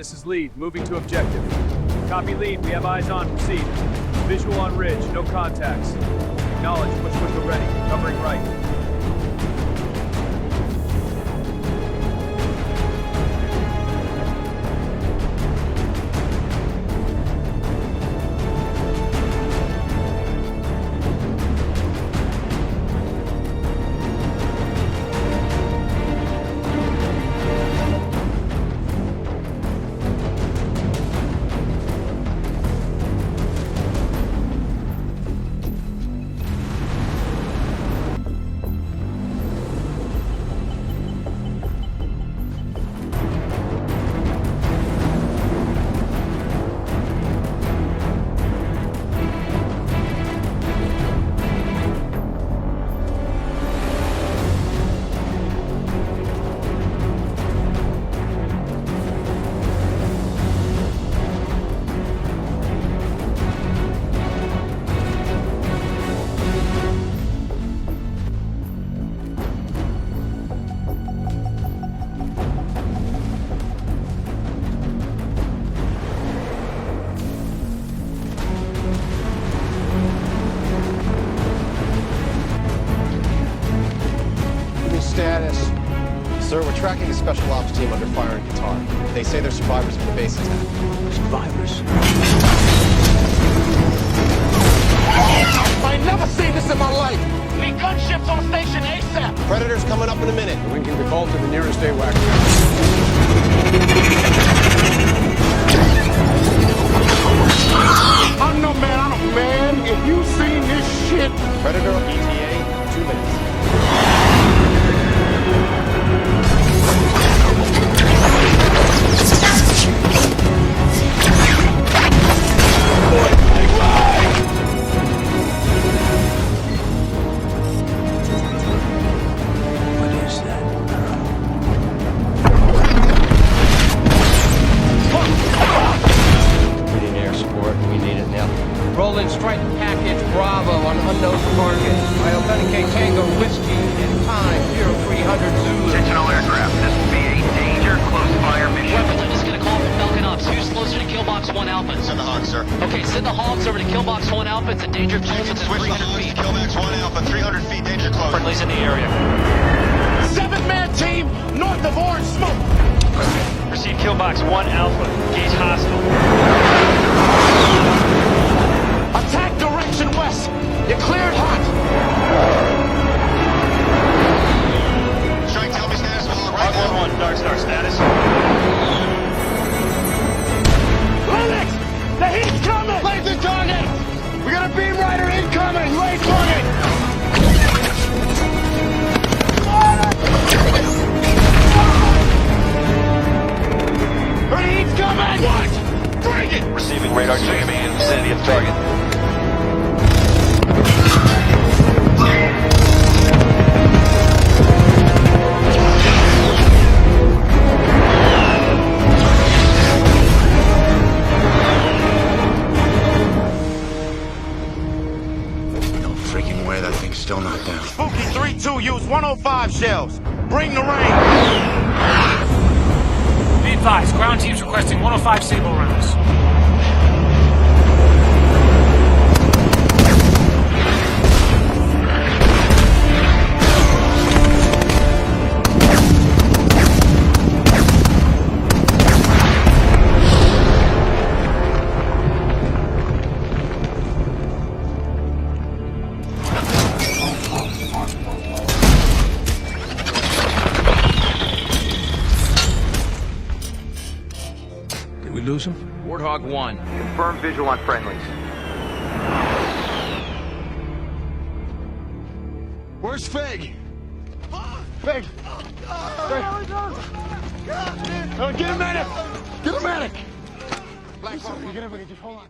this is lead. Moving to objective. Copy lead. We have eyes on. Proceed. Visual on ridge. No contacts. Acknowledge. Push window ready. Covering right. Status. Sir, we're tracking a special ops team under fire in Qatar. They say they're survivors of the base attack. Survivors? I ain't never seen this in my life! Need gunships on station ASAP! Predator's coming up in a minute. Linking the call to the nearest AWAC. I'm no man, I'm a man. If you seen this shit... Predator ETA, 2 minutes. Rolling strike package Bravo on unknown target. I authenticate Tango Whiskey in time 0300 Zulu. Sentinel aircraft, this will be a danger close fire mission. Weapons is going to call from Falcon Ops. Who's closer to Killbox 1 Alpha? Send the Hawks, sir. Okay, send the Hawks over to Killbox 1 Alpha. It's a danger close within Switch the 300 Hawks feet. to Killbox 1 Alpha, 300 feet, danger close. Friendlies in the area. 7-man team north of Orange Smoke! Proceed Killbox 1 Alpha. Gauge hostile. Attack direction west! You're cleared hot! Strike, tell me status of all right now. 1-1, Dark Star status. Linux! The heat's coming! Laser target! We got a beam rider incoming! Lay target! The heat's coming! What? Bring it! Receiving radar jamming in the vicinity of target. No freaking way that thing's still not down. Spooky 3-2, use 105 shells. Bring the rain. Be advised, ground teams requesting 105 Sable rounds. Did we lose him? Warthog 1. Confirm visual on friendlies. Where's Fig? Big. Get a medic! Get a medic! Black, you get everybody, just hold on.